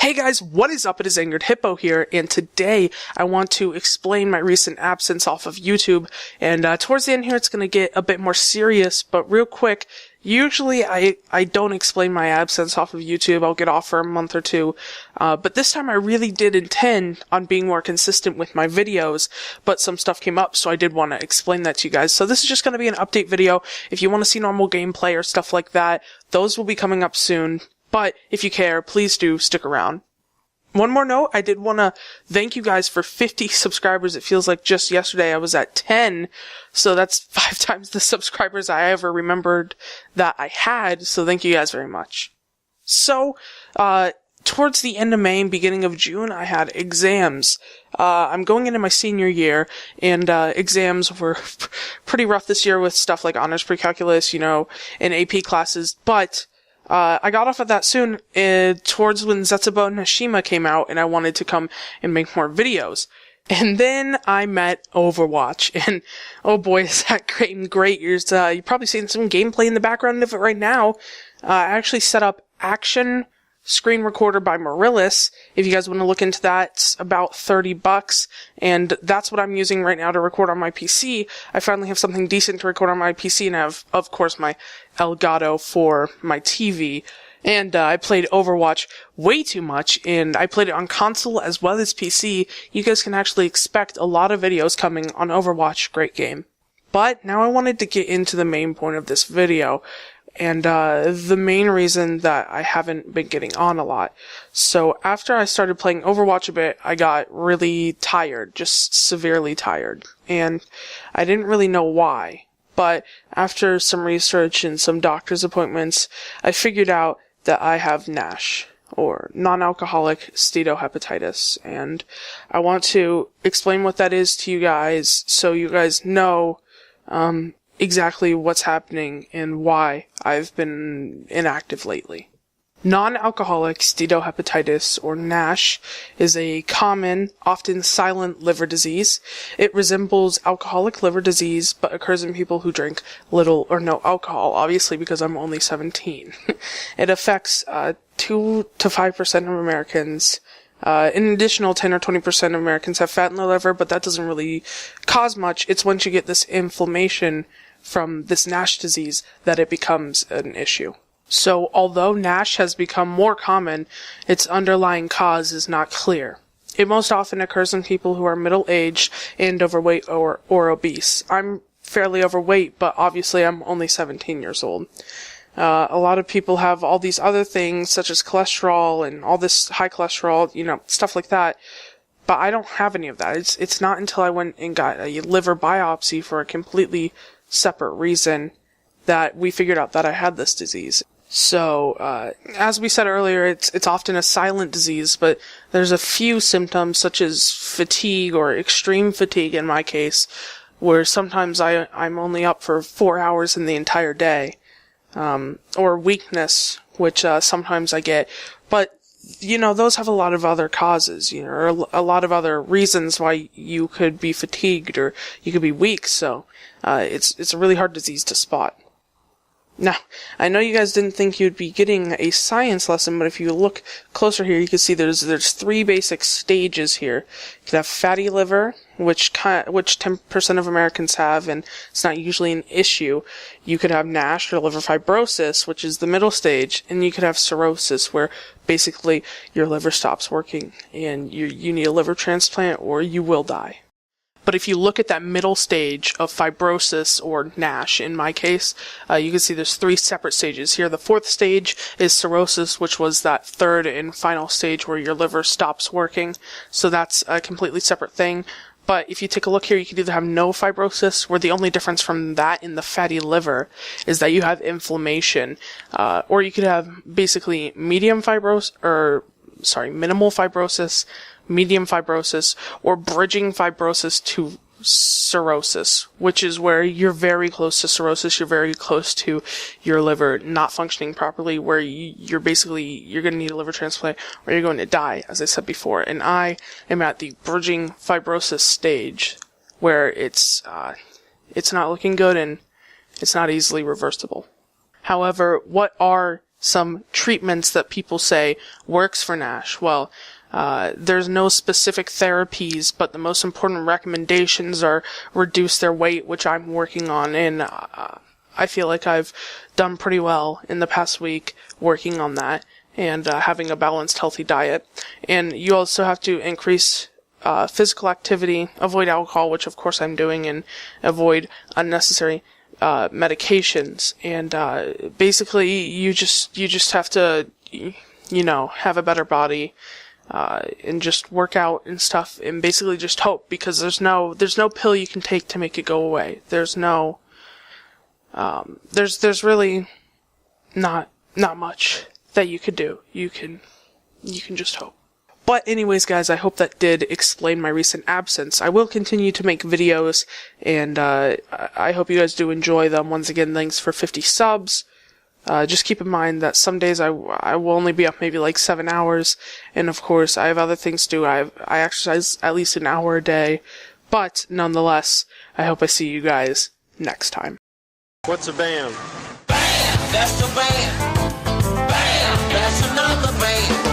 Hey guys, what is up? It is AngeredHippo here, and today I want to explain my recent absence off of YouTube, and towards the end here it's going to get a bit more serious, but real quick, usually I don't explain my absence off of YouTube. I'll get off for a month or two, but this time I really did intend on being more consistent with my videos, but some stuff came up, so I did want to explain that to you guys. So this is just going to be an update video. If you want to see normal gameplay or stuff like that, those will be coming up soon. But if you care, please do stick around. One more note, I did want to thank you guys for 50 subscribers. It feels like just yesterday I was at 10, so that's 5 times the subscribers I ever remembered that I had, so thank you guys very much. So, towards the end of May and beginning of June, I had exams. I'm going into my senior year, and exams were pretty rough this year with stuff like honors pre-calculus, and AP classes, but I got off of that soon, towards when Zetsubo Nashima came out, and I wanted to come and make more videos. And then I met Overwatch, and oh boy, is that great. You're probably seeing some gameplay in the background of it right now. I actually set up Action Screen Recorder by Marillis. If you guys want to look into that, it's about $30, and that's what I'm using right now to record on my PC. I finally have something decent to record on my PC, and I have, of course, my Elgato for my TV. And I played Overwatch way too much, and I played it on console as well as PC. You guys can actually expect a lot of videos coming on Overwatch. Great game. But now I wanted to get into the main point of this video. And the main reason that I haven't been getting on a lot. So after I started playing Overwatch a bit, I got really tired, just severely tired. And I didn't really know why. But after some research and some doctor's appointments, I figured out that I have Nash, or non-alcoholic steatohepatitis. And I want to explain what that is to you guys so you guys know exactly what's happening and why I've been inactive lately. Non-alcoholic steatohepatitis, or NASH, is a common, often silent liver disease. It resembles alcoholic liver disease, but occurs in people who drink little or no alcohol, obviously because I'm only 17. It affects 2 to 5% of Americans. An additional 10 or 20% of Americans have fat in their liver, but that doesn't really cause much. It's once you get this inflammation from this NASH disease that it becomes an issue. So, although NASH has become more common, its underlying cause is not clear. It most often occurs in people who are middle-aged and overweight or obese. I'm fairly overweight, but obviously I'm only 17 years old. A lot of people have all these other things, such as cholesterol and all this high cholesterol, stuff like that. But I don't have any of that. It's not until I went and got a liver biopsy for a completely separate reason that we figured out that I had this disease. So, as we said earlier, it's often a silent disease, but there's a few symptoms such as fatigue or extreme fatigue in my case, where sometimes I'm only up for 4 hours in the entire day, or weakness, which sometimes I get. But those have a lot of other causes, or a lot of other reasons why you could be fatigued or you could be weak. So, it's a really hard disease to spot. Now, I know you guys didn't think you'd be getting a science lesson, but if you look closer here, you can see there's 3 basic stages here. You could have fatty liver, which 10% of Americans have, and it's not usually an issue. You could have NASH or liver fibrosis, which is the middle stage, and you could have cirrhosis, where basically your liver stops working, and you need a liver transplant or you will die. But if you look at that middle stage of fibrosis, or NASH in my case, you can see there's 3 separate stages here. The 4th stage is cirrhosis, which was that 3rd and final stage where your liver stops working. So that's a completely separate thing. But if you take a look here, you could either have no fibrosis, where the only difference from that in the fatty liver is that you have inflammation, or you could have basically minimal fibrosis, medium fibrosis, or bridging fibrosis to cirrhosis, which is where you're very close to cirrhosis, you're very close to your liver not functioning properly, where you're going to need a liver transplant, or you're going to die, as I said before. And I am at the bridging fibrosis stage, where it's not looking good and it's not easily reversible. However, what are some treatments that people say works for Nash. Well, there's no specific therapies, but the most important recommendations are reduce their weight, which I'm working on, and I feel like I've done pretty well in the past week working on that, and having a balanced, healthy diet. And you also have to increase physical activity, avoid alcohol, which of course I'm doing, and avoid unnecessary medications. And basically, you just have to, have a better body. And just work out and stuff, and basically just hope, because there's no pill you can take to make it go away. There's really not much that you could do. You can just hope. But anyways, guys, I hope that did explain my recent absence. I will continue to make videos, and I hope you guys do enjoy them. Once again, thanks for 50 subs. Just keep in mind that some days I will only be up maybe like 7 hours, and of course I have other things to do. I exercise at least an hour a day, but nonetheless, I hope I see you guys next time. What's a band? Bam! That's the band. Bam! That's another band.